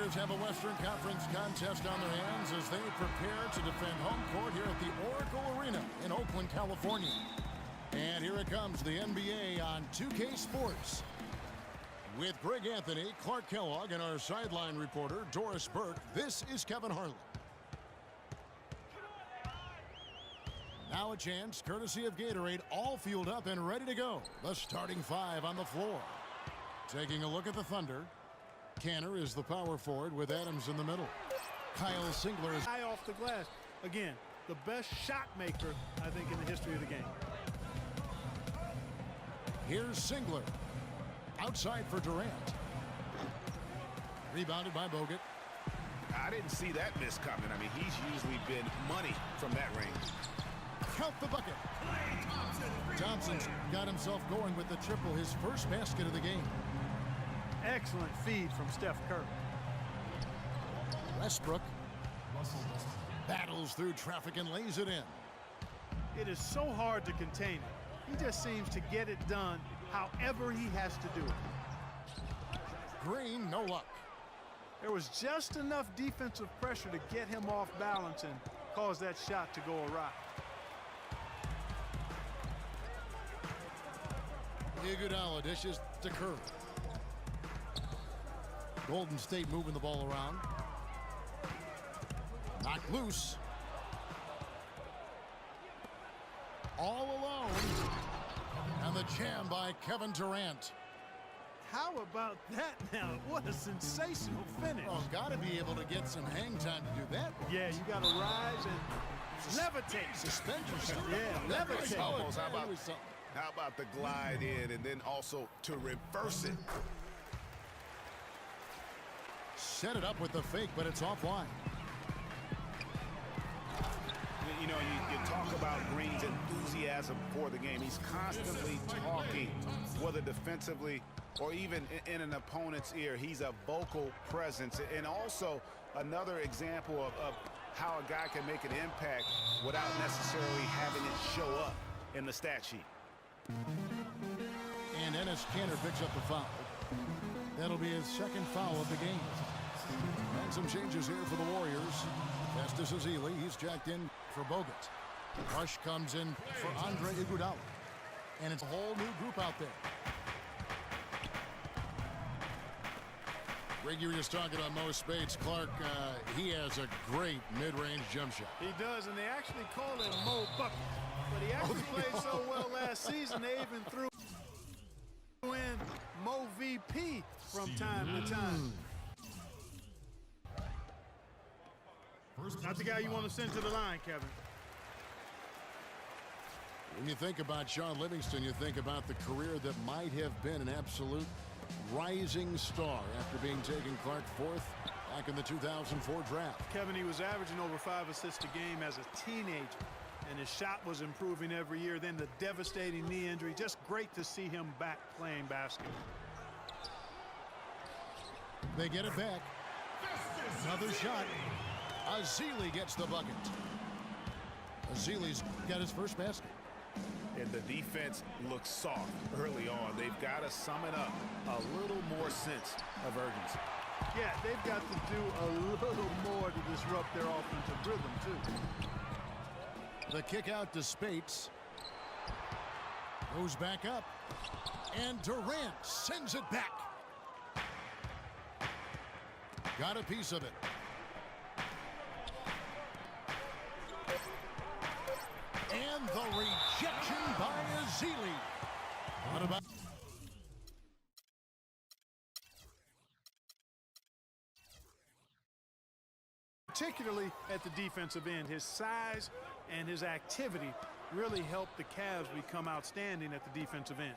Warriors have a Western Conference contest on their hands as they prepare to defend home court here at the Oracle Arena in Oakland, California. And here it comes, the NBA on 2K Sports. With Greg Anthony, Clark Kellogg, and our sideline reporter, Doris Burke, this is Kevin Harlan. Now a chance, courtesy of Gatorade, all fueled up and ready to go. The starting five on the floor. Taking a look at the Thunder. Canner is the power forward with Adams in the middle. Kyle Singler is high off the glass. Again, the best shot maker, I think, in the history of the game. Here's Singler. Outside for Durant. Rebounded by Bogut. I didn't see that miss coming. I mean, he's usually been money from that range. Count the bucket. Thompson's got himself going with the triple, his first basket of the game. Excellent feed from Steph Curry. Westbrook battles through traffic and lays it in. It is so hard to contain it. He just seems to get it done however he has to do it. Green, no luck. There was just enough defensive pressure to get him off balance and cause that shot to go awry. Iguodala dishes to Curry. Golden State moving the ball around. Knocked loose. All alone. And the jam by Kevin Durant. How about that now? What a sensational finish. Oh, got to be able to get some hang time to do that. Yeah, you got to rise and levitate. Suspend yourself. Yeah, levitate. Almost. How about the glide in and then also to reverse it? Set it up with the fake, but it's offline. You know, you talk about Green's enthusiasm for the game. He's constantly talking, whether defensively or even in an opponent's ear. He's a vocal presence. And also another example of how a guy can make an impact without necessarily having it show up in the stat sheet. And Enes Kanter picks up the foul. That'll be his second foul of the game. And some changes here for the Warriors. Festus Ezeli, he's jacked in for Bogut. Rush comes in for Andre Iguodala. And it's a whole new group out there. Greg, you were just talking about Mo Spates. Clark, he has a great mid-range jump shot. He does, and they actually call him Mo Bucket. But he actually played so well last season, they even threw in Mo VP from time to time. Not the guy you want to send to the line, Kevin. When you think about Sean Livingston, you think about the career that might have been an absolute rising star after being taken, Clark, fourth back in the 2004 draft. Kevin, he was averaging over 5 assists a game as a teenager, and his shot was improving every year. Then the devastating knee injury. Just great to see him back playing basketball. They get it back. Another shot. Ezeli gets the bucket. Ezeli's got his first basket. And the defense looks soft early on. They've got to sum it up a little more sense of urgency. Yeah, they've got to do a little more to disrupt their offensive rhythm, too. The kick out to Spates. Goes back up. And Durant sends it back. Got a piece of it. And the rejection by Ezeli. What about... Particularly at the defensive end, his size and his activity really helped the Cavs become outstanding at the defensive end.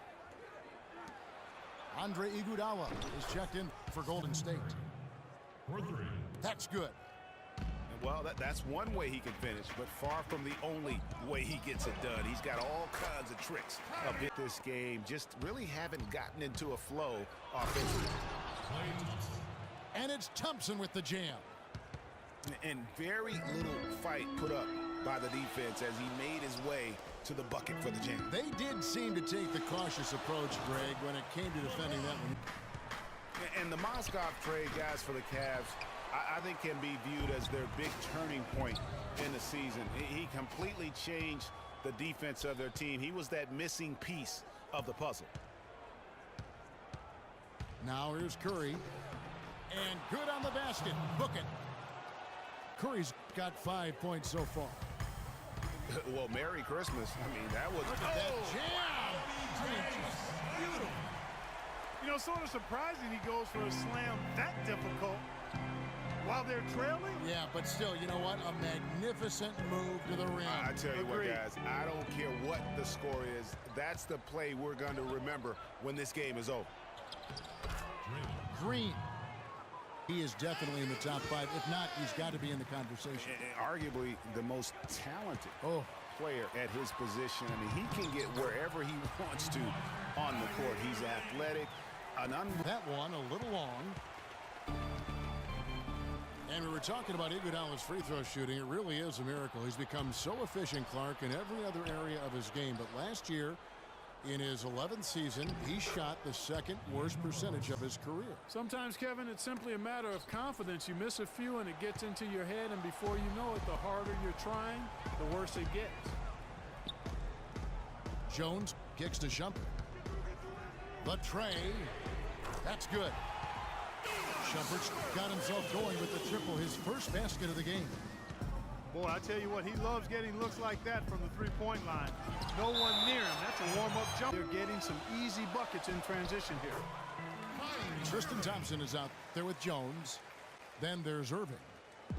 Andre Iguodala is checked in for Golden State. That's good. Well, that's one way he can finish, but far from the only way he gets it done. He's got all kinds of tricks up in this game. Just really haven't gotten into a flow offensively. And it's Thompson with the jam. And very little fight put up by the defense as he made his way to the bucket for the jam. They did seem to take the cautious approach, Greg, when it came to defending that one. And the Mozgov trade, guys, for the Cavs, I think can be viewed as their big turning point in the season. He completely changed the defense of their team. He was that missing piece of the puzzle. Now here's Curry. And good on the basket. Book it. Curry's got 5 points so far. Well, Merry Christmas. I mean, that was... Look at that jam. Beautiful. You know, sort of surprising he goes for a slam that difficult while they're trailing. Yeah, but still, you know what? A magnificent move to the rim. I tell you Agreed. what, guys, I don't care what the score is. That's the play we're going to remember when this game is over. Green. He is definitely in the top 5. If not, he's got to be in the conversation. And arguably the most talented player at his position. I mean, he can get wherever he wants to on the court. He's athletic. That one a little long. And we were talking about Iguodala's free throw shooting. It really is a miracle. He's become so efficient, Clark, in every other area of his game. But last year, in his 11th season, he shot the second worst percentage of his career. Sometimes, Kevin, it's simply a matter of confidence. You miss a few and it gets into your head, and before you know it, the harder you're trying, the worse it gets. Jones kicks to Shumpert. The tray. That's good. Shumpert's got himself going with the triple, his first basket of the game. Boy, I tell you what, he loves getting looks like that from the three-point line. No one near him. That's a warm-up jump. They're getting some easy buckets in transition here. Tristan Thompson is out there with Jones. Then there's Irving.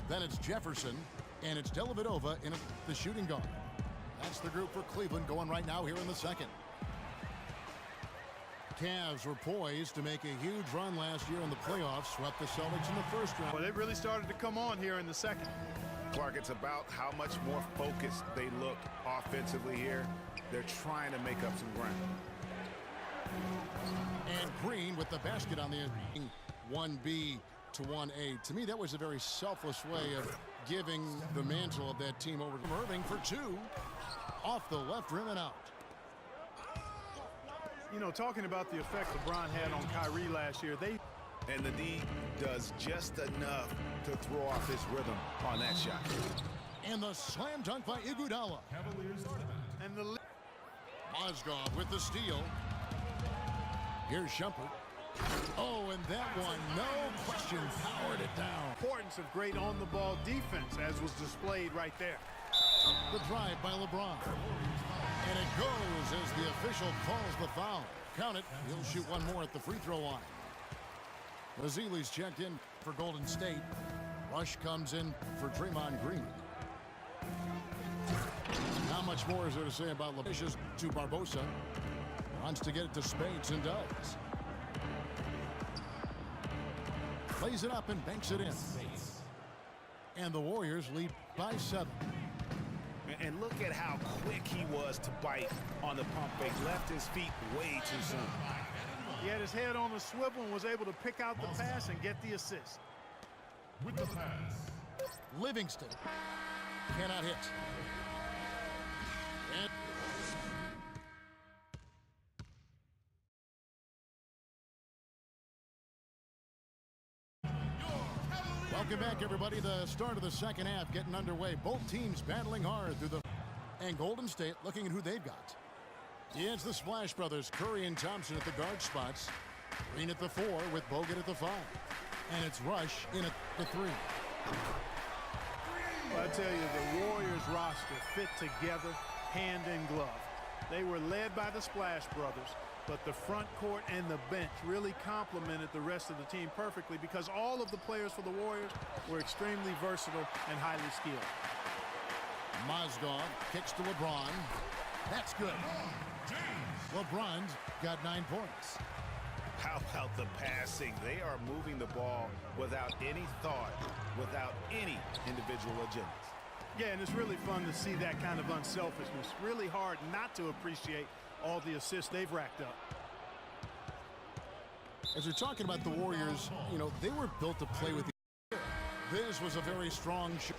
Then it's Jefferson. And it's Dellavedova in the shooting guard. That's the group for Cleveland going right now here in the second. Cavs were poised to make a huge run last year in the playoffs. Swept the Celtics in the first round. Well, they really started to come on here in the second. Clark, it's about how much more focused they look offensively here. They're trying to make up some ground. And Green with the basket on the 1B to 1A. To me, that was a very selfless way of giving the mantle of that team over to Irving for 2. Off the left rim and out. You know, talking about the effect LeBron had on Kyrie last year, and the D does just enough to throw off his rhythm on that shot. And the slam dunk by Iguodala. and the Mozgov with the steal. Here's Shumpert. Oh, and that one, no question, powered it down. importance of great on-the-ball defense, as was displayed right there. The drive by LeBron. And it goes as the official calls the foul. Count it. He'll shoot one more at the free throw line. Vasili's checked in for Golden State. Rush comes in for Draymond Green. How much more is there to say about LeBron to Barbosa? Wants to get it to Spades and does. Plays it up and banks it in. And the Warriors lead by 7. And look at how quick he was to bite on the pump fake. Left his feet way too soon. He had his head on the swivel and was able to pick out the pass and get the assist. With the pass. Livingston cannot hit. And welcome back, everybody. The start of the second half getting underway. Both teams battling hard through the... And Golden State looking at who they've got. It's the Splash Brothers, Curry and Thompson at the guard spots. Green at the 4 with Bogut at the 5. And it's Rush in at the 3. Well, I tell you, the Warriors roster fit together hand in glove. They were led by the Splash Brothers, but the front court and the bench really complemented the rest of the team perfectly because all of the players for the Warriors were extremely versatile and highly skilled. Mozgov kicks to LeBron. That's good. LeBron's got 9 points. How about the passing? They are moving the ball without any thought, without any individual agendas. Yeah, and it's really fun to see that kind of unselfishness. Really hard not to appreciate all the assists they've racked up. As we're talking about the Warriors, you know, they were built to play with the... This was a very strong shot.